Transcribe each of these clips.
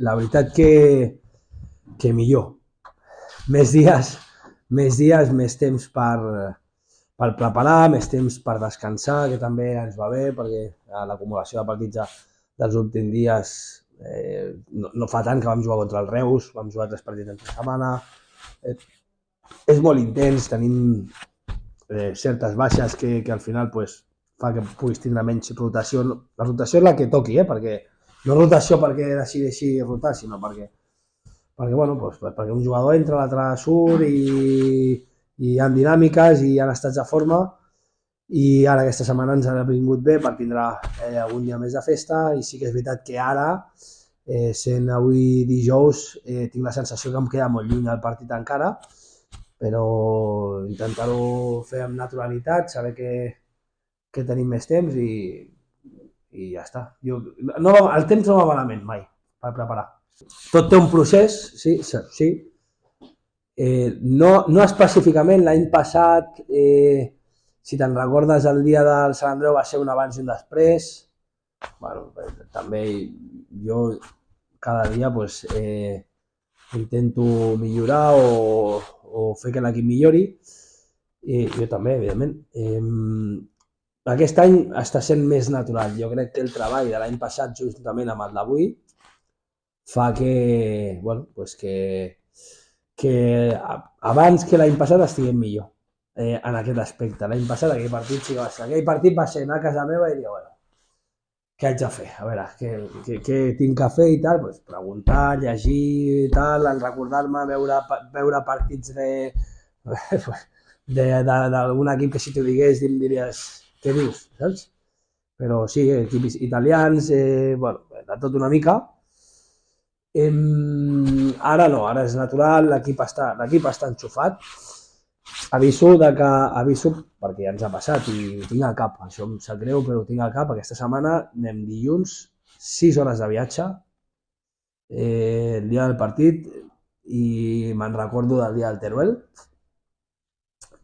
la veritat que millor. Més dies, més temps per preparar, més temps per descansar, que també ens va bé, perquè l'acumulació de partits dels últims dies no fa tant que vam jugar contra el Reus, vam jugar 3 partits entre setmana, és molt intens, tenim certes baixes que al final fa que puguis tindre menys rotació. La rotació és la que toqui, perquè no rotació perquè decideixi rotar, sinó perquè un jugador entra, l'altre surt i hi ha dinàmiques i hi ha estats de forma, i ara aquesta setmana ens ha vingut bé per tindre algun dia més de festa, i sí que és veritat que ara, sent avui dijous, tinc la sensació que em queda molt lluny el partit encara, però intentar-ho fer amb naturalitat, saber que tenim més temps i ja està. El temps no va malament mai per preparar. Tot té un procés, sí. No específicament, l'any passat, si te'n recordes, el dia del Sant Andreu va ser un abans i un després. També jo cada dia intento millorar o fer que l'equip millori, i jo també, evidentment. Aquest any està sent més natural. Jo crec que el treball de l'any passat, juntament amb el d'avui, fa que abans que l'any passat estiguem millor en aquest aspecte. L'any passat aquell partit va ser anar a casa meva i dir, bueno, què haig de fer? A veure, què tinc que fer i tal? Preguntar, llegir i tal, recordar-me, veure partits d'algun equip que si t'ho digués diries, què dius, saps? Però sí, equips italians, de tot una mica. Ara no, ara és natural, l'equip està enxufat. Aviso perquè ja ens ha passat i ho tinc al cap, això em sap greu, però ho tinc al cap. Aquesta setmana anem dilluns, 6 hores de viatge, el dia del partit, i me'n recordo del dia del Teruel,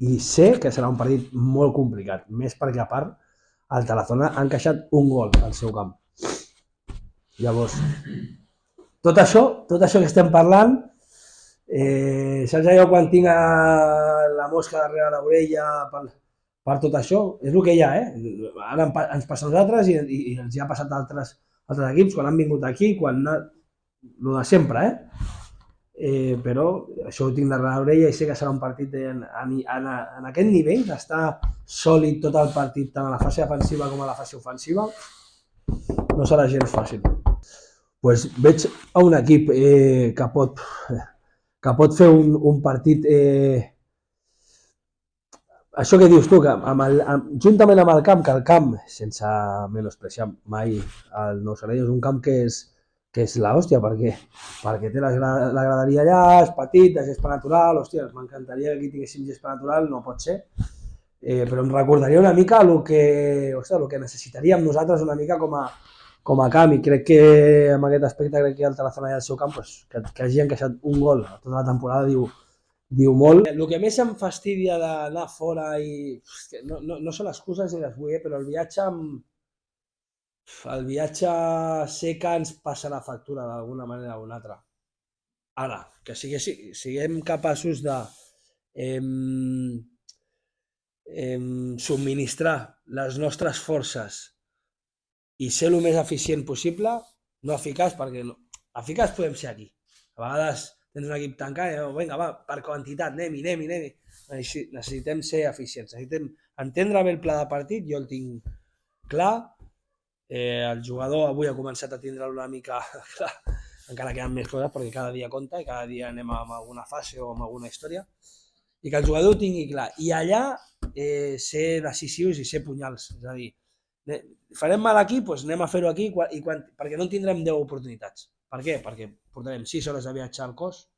i sé que serà un partit molt complicat, més perquè a part el Tarazona ha encaixat un gol al seu camp. Llavors, tot això que estem parlant, saps allò quan tinc la mosca darrere l'orella per tot això? És el que hi ha, Ara ens passa a nosaltres i ens hi ha passat a altres equips quan han vingut aquí, el de sempre, però això ho tinc darrere l'orella i sé que serà un partit en aquest nivell, d'estar sòlid tot el partit, tant a la fase defensiva com a la fase ofensiva, no serà gens fàcil. Veig a un equip que pot fer un partit, això que dius tu, que juntament amb el camp, que el camp, sense menospreciar mai el Nou Sarell, és un camp que és l'hòstia, perquè té la graderia allà, és petit, és gespa natural, hòstia, m'encantaria que aquí tinguéssim gespa natural, no pot ser, però em recordaria una mica el que necessitaríem nosaltres una mica com a camp, i crec que en aquest aspecte crec que el Tarazona i el seu camp que hagi encaixat un gol a tota la temporada diu molt. El que més em fastidia d'anar fora no són excuses ni les vull, però el viatge sé que ens passa la factura d'alguna manera o una altra. Ara, que siguem capaços de subministrar les nostres forces i ser el més eficient possible, no eficaç, perquè eficaç podem ser aquí. A vegades tens un equip tancat i vinga, va, per quantitat, anem-hi. Necessitem ser eficients, necessitem entendre bé el pla de partit, jo el tinc clar, el jugador avui ha començat a tindre una mica clar, encara queden més coses perquè cada dia compta i cada dia anem amb alguna fase o amb alguna història, i que el jugador ho tingui clar, i allà ser decisius i ser punyals, és a dir, farem mal aquí, doncs anem a fer-ho aquí, perquè no en tindrem 10 oportunitats. Per què? Perquè portarem 6 hores de viatge al cos,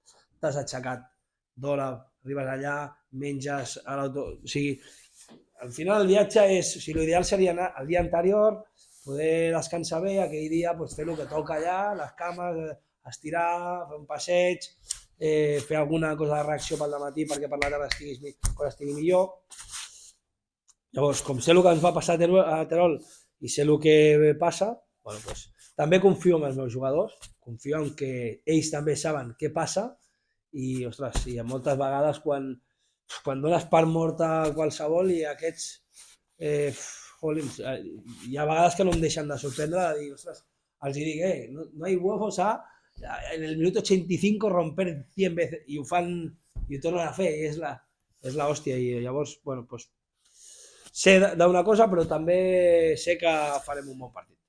t'has aixecat d'hora, arribes allà, menges a l'auto... O sigui, al final el viatge l'ideal seria anar el dia anterior, poder descansar bé, aquell dia fer el que toca allà, les cames, estirar, fer un passeig, fer alguna cosa de reacció pel dematí perquè per la tarda estigui millor. Llavors, com sé el que ens va passar a Terol i sé el que passa, també confio en els meus jugadors, confio en que ells també saben què passa i, ostres, i moltes vegades quan dones per morta qualsevol i aquests, jolins, hi ha vegades que no em deixen de sorprendre de dir, ostres, els dic, no hay huevos a en el minuto 85 romper 100 veces i ho fan i ho tornen a fer i és la hòstia i llavors, bueno, pues sé d'una cosa però també sé que farem un bon partit.